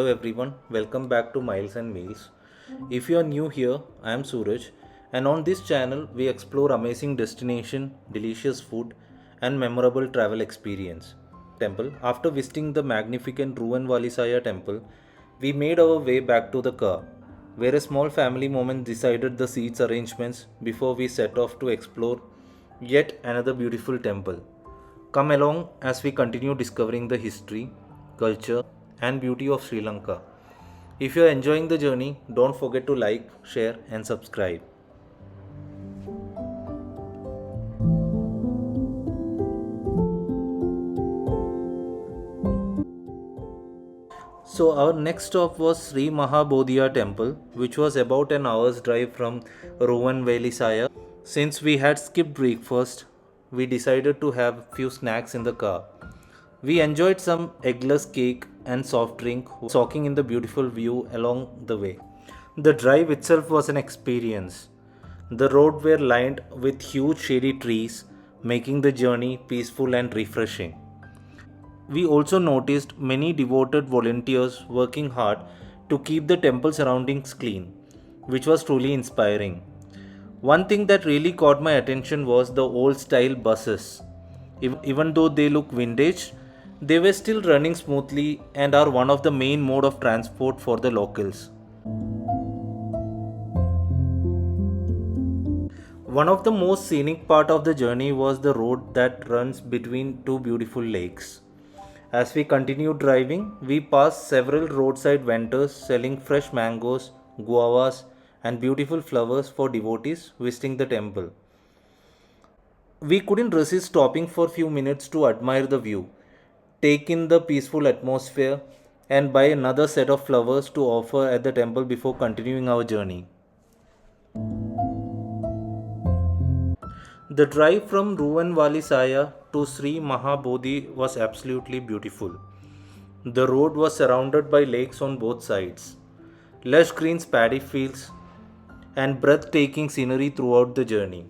Hello everyone, welcome back to Miles and Meals. If you are new here, I am Sooraj, and on this channel we explore amazing destination, delicious food, and memorable travel experience. Temple. After visiting the magnificent Ruan Valisaya temple, we made our way back to the car, where a small family moment decided the seats arrangements before we set off to explore yet another beautiful temple. Come along as we continue discovering the history, culture, and beauty of Sri Lanka. If you are enjoying the journey, don't forget to like, share, and subscribe. So, our next stop was Sri Maha Bodhi temple, which was about an hour's drive from Rowan Velisaya. Since we had skipped breakfast, we decided to have few snacks in the car. We enjoyed some eggless cake and soft drink, soaking in the beautiful view along the way. The drive itself was an experience. The road were lined with huge shady trees, making the journey peaceful and refreshing. We also noticed many devoted volunteers working hard to keep the temple surroundings clean, which was truly inspiring. One thing that really caught my attention was the old style buses. Even though they look vintage, they were still running smoothly and are one of the main mode of transport for the locals. One of the most scenic part of the journey was the road that runs between two beautiful lakes. As we continued driving, we passed several roadside vendors selling fresh mangoes, guavas, and beautiful flowers for devotees visiting the temple. We couldn't resist stopping for a few minutes to admire the view, take in the peaceful atmosphere, and buy another set of flowers to offer at the temple before continuing our journey. The drive from Ruvanvalisaya to Sri Maha Bodhi was absolutely beautiful. The road was surrounded by lakes on both sides, lush green paddy fields, and breathtaking scenery throughout the journey.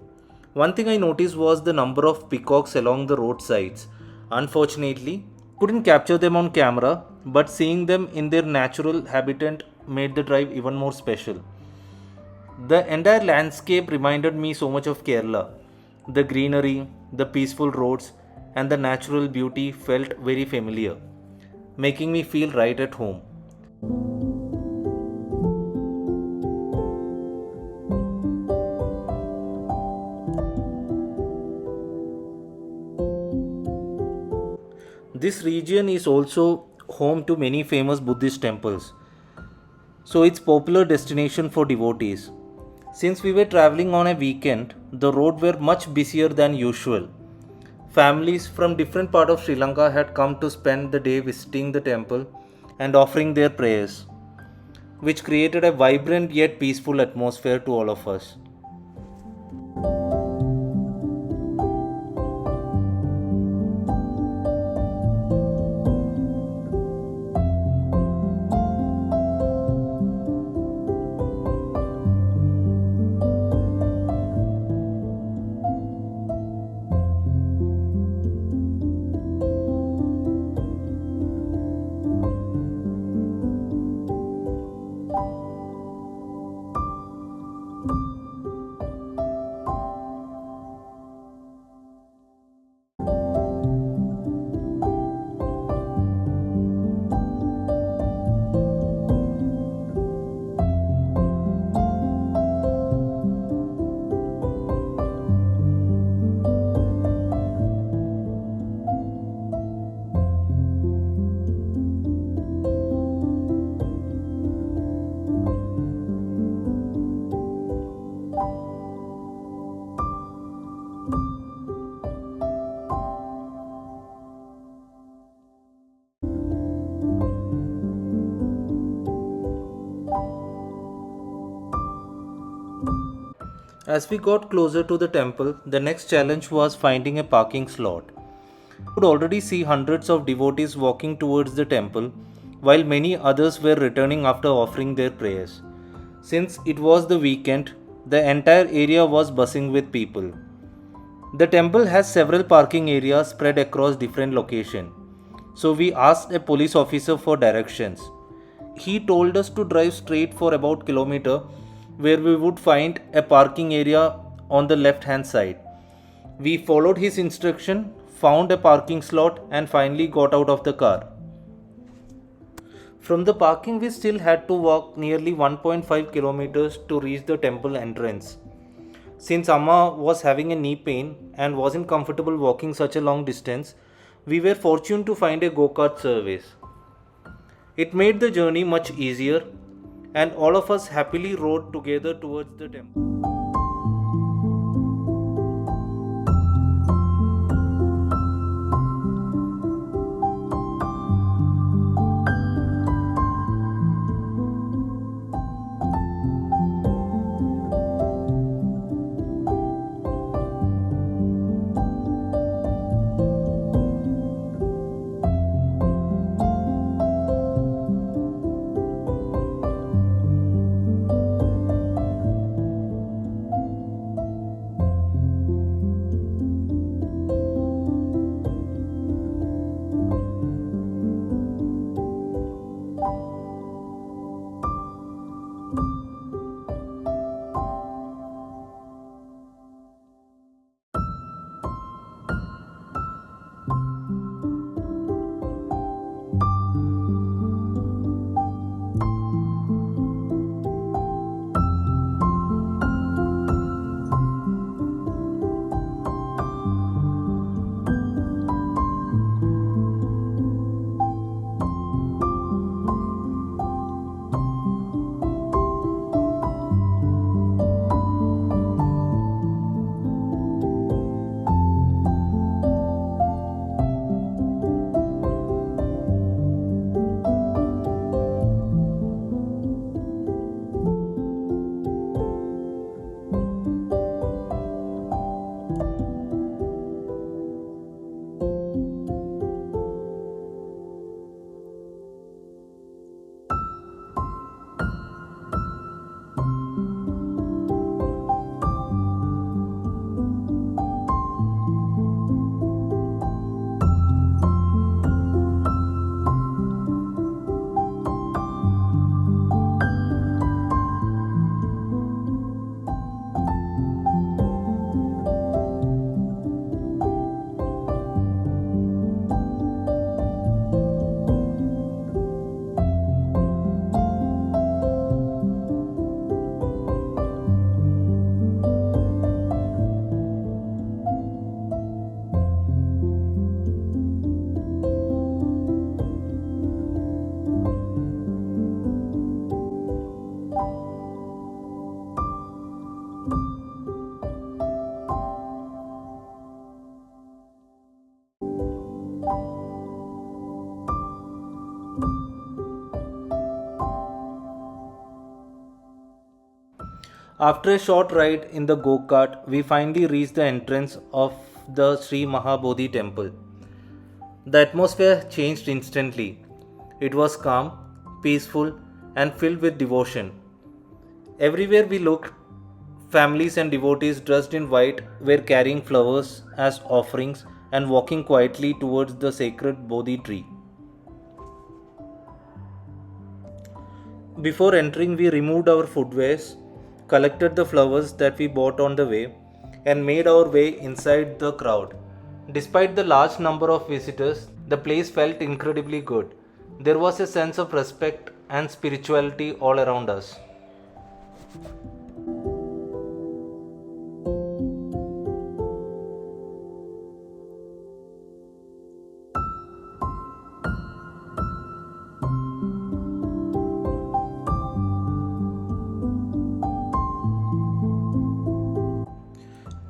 One thing I noticed was the number of peacocks along the roadsides. Unfortunately, couldn't capture them on camera, but seeing them in their natural habitat made the drive even more special. The entire landscape reminded me so much of Kerala. The greenery, the peaceful roads, and the natural beauty felt very familiar, making me feel right at home. This region is also home to many famous Buddhist temples, so it's popular destination for devotees. Since we were traveling on a weekend, the road were much busier than usual. Families from different parts of Sri Lanka had come to spend the day visiting the temple and offering their prayers, which created a vibrant yet peaceful atmosphere to all of us. As we got closer to the temple, the next challenge was finding a parking slot. I could already see hundreds of devotees walking towards the temple, while many others were returning after offering their prayers. Since it was the weekend, the entire area was buzzing with people. The temple has several parking areas spread across different locations, so we asked a police officer for directions. he told us to drive straight for about kilometer where we would find a parking area on the left hand side. We followed his instruction, found a parking slot and finally got out of the car. From the parking we still had to walk nearly 1.5 kilometers to reach the temple entrance. Since Amma was having a knee pain and wasn't comfortable walking such a long distance, we were fortunate to find a go-kart service. It made the journey much easier and all of us happily rode together towards the temple. After a short ride in the go-kart, we finally reached the entrance of the Sri Maha Bodhi temple. The atmosphere changed instantly. It was calm, peaceful, and filled with devotion. Everywhere we looked, families and devotees dressed in white were carrying flowers as offerings and walking quietly towards the sacred Bodhi tree. Before entering, we removed our footwears, collected the flowers that we bought on the way, and made our way inside the crowd. Despite the large number of visitors, the place felt incredibly good. There was a sense of respect and spirituality all around us.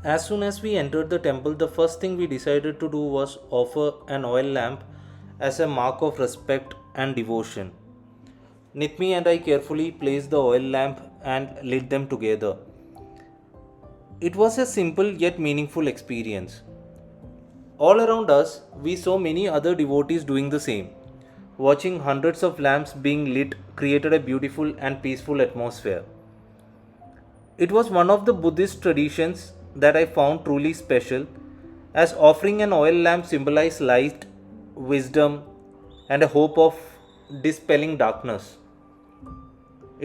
As soon as we entered the temple, the first thing we decided to do was offer an oil lamp as a mark of respect and devotion. Nitmi and I carefully placed the oil lamp and lit them together. It was a simple yet meaningful experience. All around us, we saw many other devotees doing the same. Watching hundreds of lamps being lit created a beautiful and peaceful atmosphere. It was one of the Buddhist traditions that I found truly special, as offering an oil lamp symbolized light, wisdom, and a hope of dispelling darkness.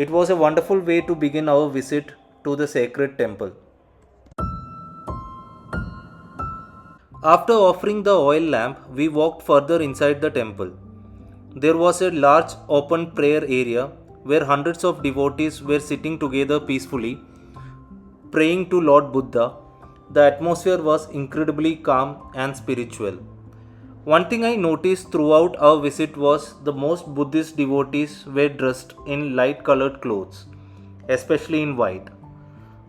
It was a wonderful way to begin our visit to the sacred temple. After offering the oil lamp, we walked further inside the temple. There was a large open prayer area where hundreds of devotees were sitting together peacefully, praying to Lord Buddha. The atmosphere was incredibly calm and spiritual. One thing I noticed throughout our visit was the most Buddhist devotees were dressed in light colored clothes, especially in white.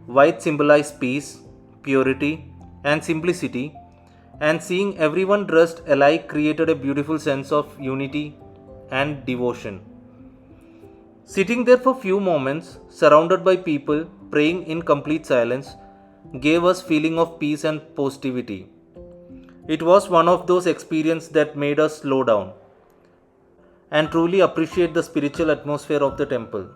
White symbolized peace, purity, and simplicity, and seeing everyone dressed alike created a beautiful sense of unity and devotion. Sitting there for few moments, surrounded by people praying in complete silence, gave us feeling of peace and positivity. It was one of those experiences that made us slow down and truly appreciate the spiritual atmosphere of the temple.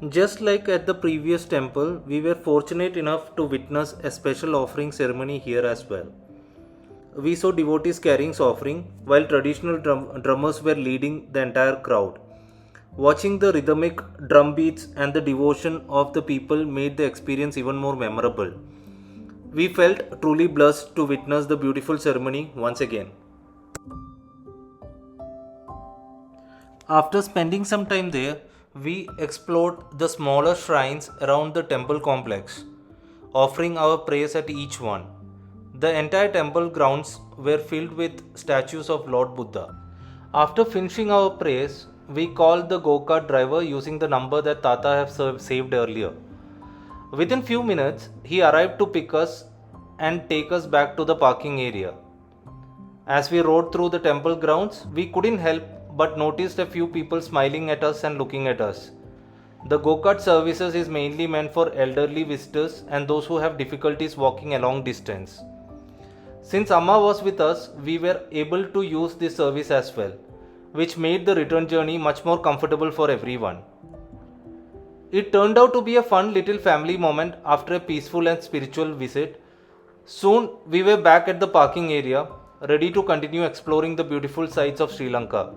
Just like at the previous temple, we were fortunate enough to witness a special offering ceremony here as well. We saw devotees carrying offering while traditional drummers were leading the entire crowd. Watching the rhythmic drum beats and the devotion of the people made the experience even more memorable. We felt truly blessed to witness the beautiful ceremony once again. After spending some time there, we explored the smaller shrines around the temple complex, offering our prayers at each one. The entire temple grounds were filled with statues of Lord Buddha. After finishing our prayers, we called the go-kart driver using the number that Tata have saved earlier. Within few minutes, he arrived to pick us and take us back to the parking area. As we rode through the temple grounds, we couldn't help but noticed a few people smiling at us and looking at us. The go-kart services is mainly meant for elderly visitors and those who have difficulties walking a long distance. Since Amma was with us, we were able to use this service as well, which made the return journey much more comfortable for everyone. It turned out to be a fun little family moment after a peaceful and spiritual visit. Soon we were back at the parking area, ready to continue exploring the beautiful sights of Sri Lanka.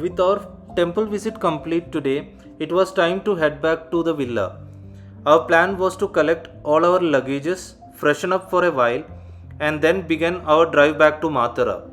With our temple visit complete today, it was time to head back to the villa. Our plan was to collect all our luggages, freshen up for a while, and then begin our drive back to Mathura.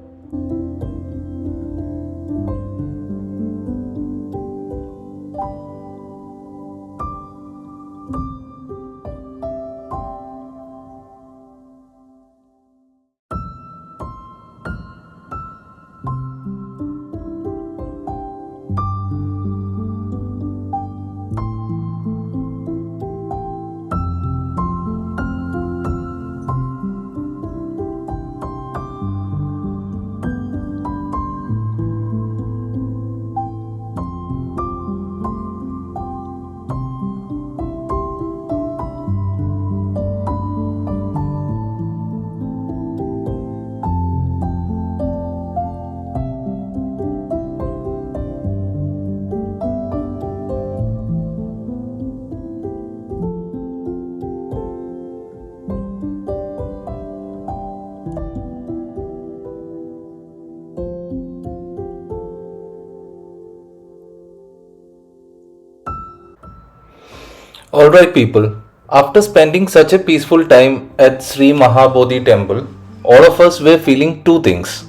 Alright people, after spending such a peaceful time at Sri Maha Bodhi temple, all of us were feeling two things.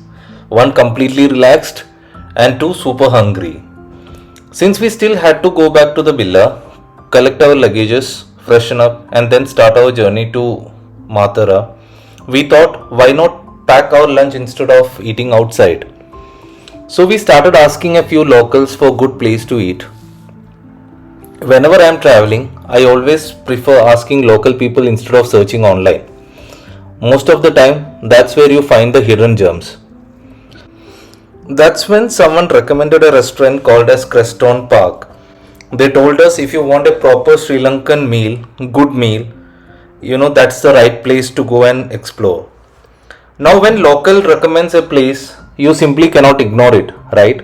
One completely relaxed and two super hungry. Since we still had to go back to the villa, collect our luggages, freshen up and then start our journey to Mathura, we thought why not pack our lunch instead of eating outside. So we started asking a few locals for good place to eat. Whenever I am traveling, I always prefer asking local people instead of searching online. Most of the time, that's where you find the hidden gems. That's when someone recommended a restaurant called as Creston Park. They told us if you want a proper Sri Lankan meal, good meal, that's the right place to go and explore. Now, when local recommends a place, you simply cannot ignore it, right?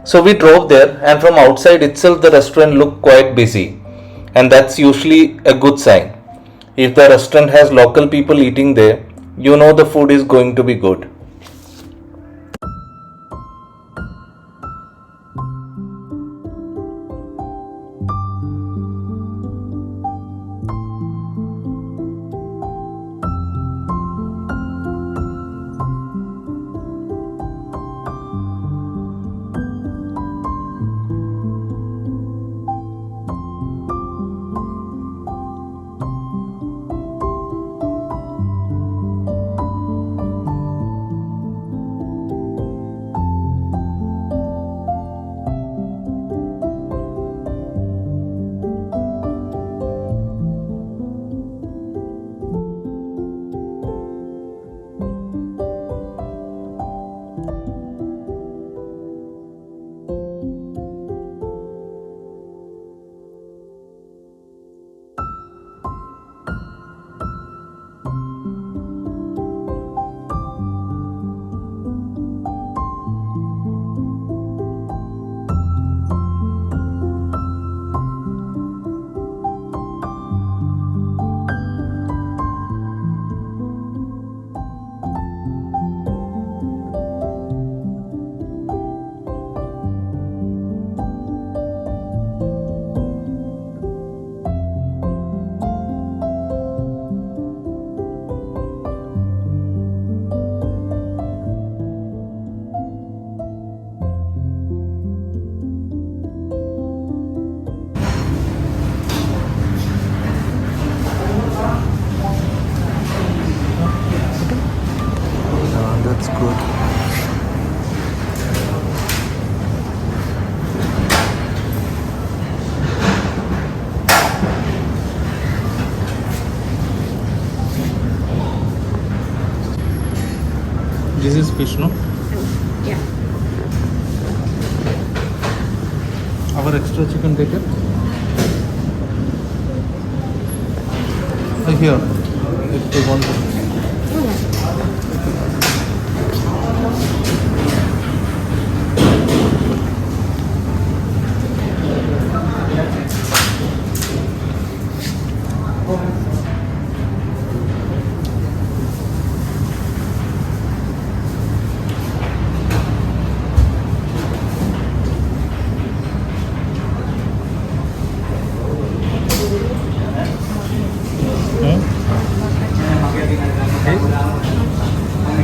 So we drove there, and from outside itself, the restaurant looked quite busy, and that's usually a good sign. If the restaurant has local people eating there, you know the food is going to be good. That's good. This is fish, no? Yeah. Our extra chicken take it? Here, if they want to.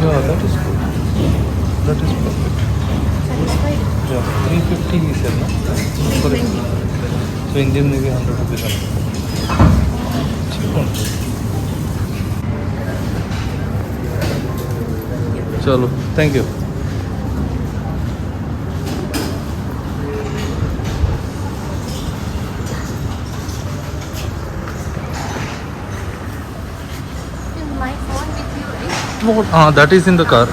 Yeah, that is good. That is perfect. Satisfied? Yeah, 350 he said, no? Correct. So Indian maybe 100 rupees. Cheap one. Chalo, thank you. Is my phone with you, right? That is in the car.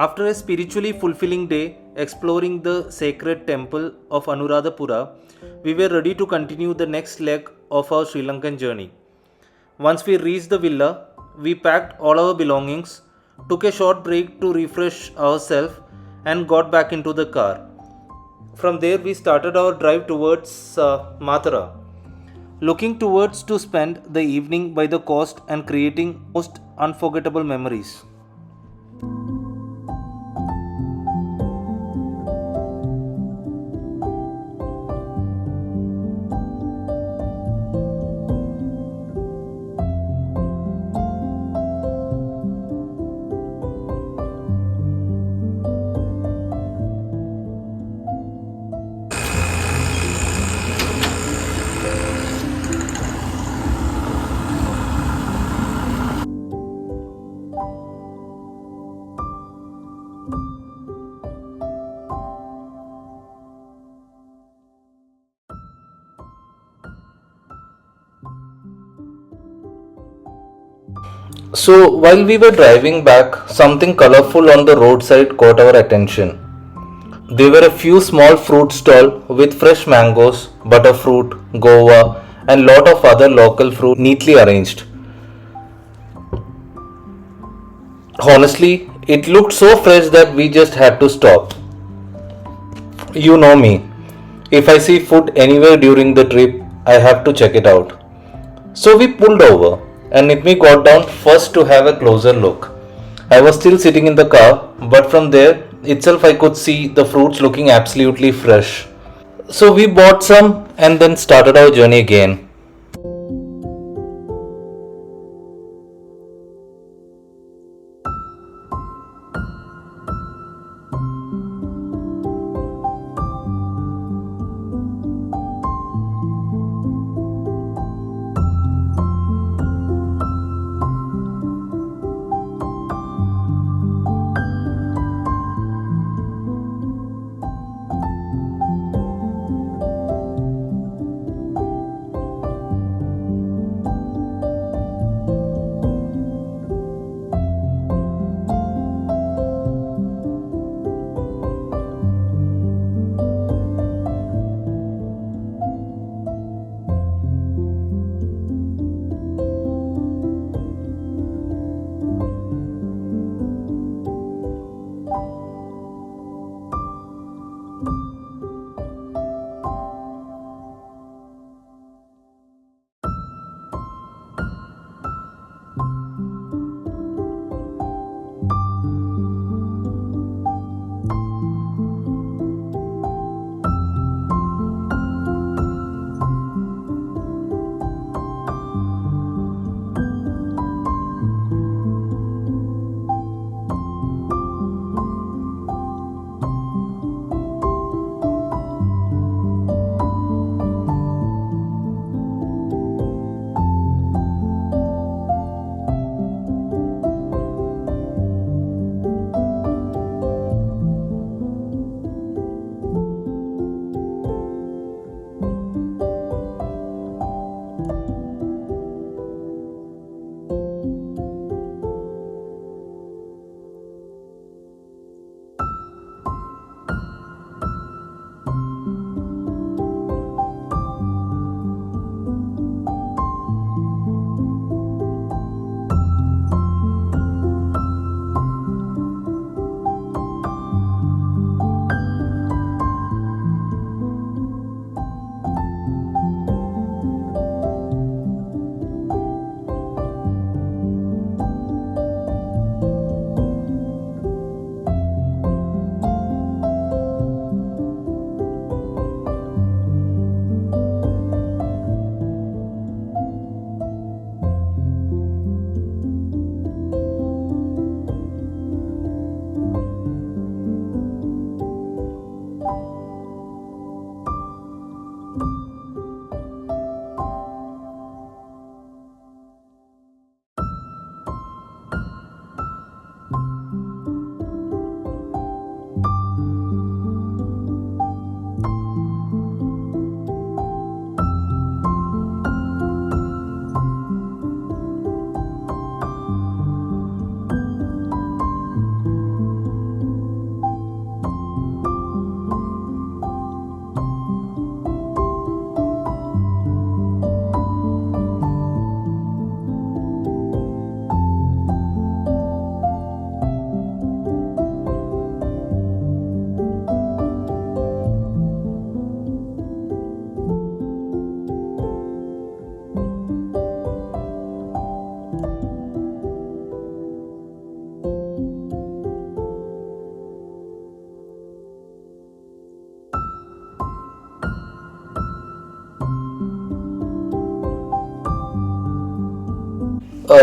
After a spiritually fulfilling day exploring the sacred temple of Anuradhapura, we were ready to continue the next leg of our Sri Lankan journey. Once we reached the villa, we packed all our belongings, took a short break to refresh ourselves, and got back into the car. From there, we started our drive towards Mathura, looking towards to spend the evening by the coast and creating most unforgettable memories. So, while we were driving back, something colorful on the roadside caught our attention. There were a few small fruit stalls with fresh mangoes, butterfruit, guava, and lot of other local fruit neatly arranged. Honestly, it looked so fresh that we just had to stop. You know me. If I see food anywhere during the trip, I have to check it out. So we pulled over and Nitmi got down first to have a closer look. I was still sitting in the car, but from there itself I could see the fruits looking absolutely fresh. So we bought some and then started our journey again.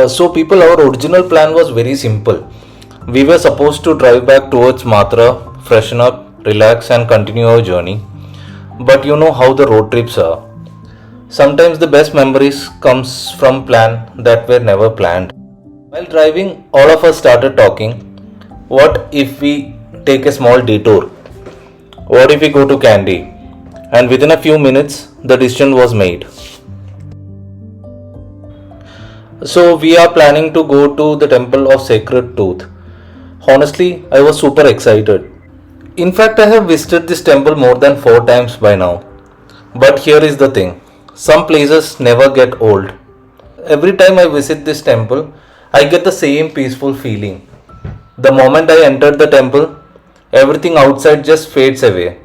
So people, our original plan was very simple. We were supposed to drive back towards Matra, freshen up, relax and continue our journey. But you know how the road trips are. Sometimes the best memories comes from plans that were never planned. While driving, all of us started talking. What if we take a small detour? What if we go to Kandy? And within a few minutes, the decision was made. So we are planning to go to the temple of Sacred Tooth. Honestly, I was super excited. In fact, I have visited this temple more than 4 times by now. But here is the thing, some places never get old. Every time I visit this temple, I get the same peaceful feeling. The moment I entered the temple, everything outside just fades away.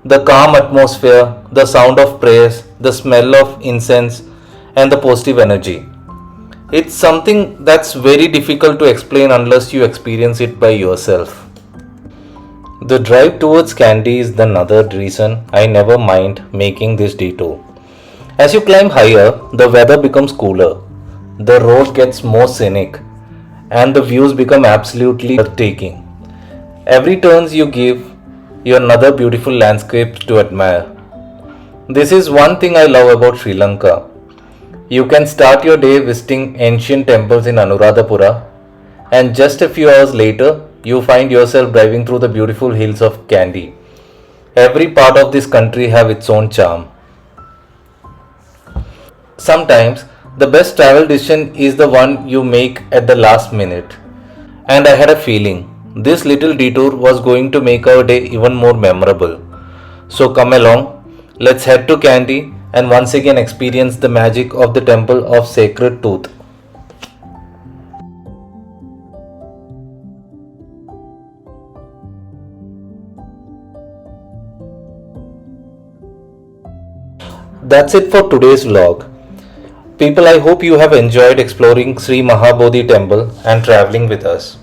The calm atmosphere, the sound of prayers, the smell of incense, and the positive energy. It's something that's very difficult to explain unless you experience it by yourself. The drive towards Kandy is another reason I never mind making this detour. As you climb higher, the weather becomes cooler, the road gets more scenic, and the views become absolutely breathtaking. Every turn you give, you another beautiful landscape to admire. This is one thing I love about Sri Lanka. You can start your day visiting ancient temples in Anuradhapura, and just a few hours later, you find yourself driving through the beautiful hills of Kandy. Every part of this country have its own charm. Sometimes the best travel decision is the one you make at the last minute. And I had a feeling this little detour was going to make our day even more memorable. So come along, let's head to Kandy and once again experience the magic of the temple of Sacred Tooth. That's it for today's vlog. People, I hope you have enjoyed exploring Sri Maha Bodhi temple and traveling with us.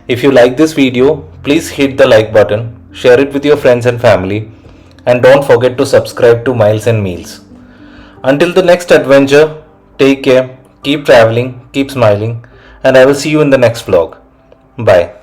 If you like this video, please hit the like button, share it with your friends and family, and don't forget to subscribe to Miles and Meals. Until the next adventure, take care, keep traveling, keep smiling, and I will see you in the next vlog. Bye.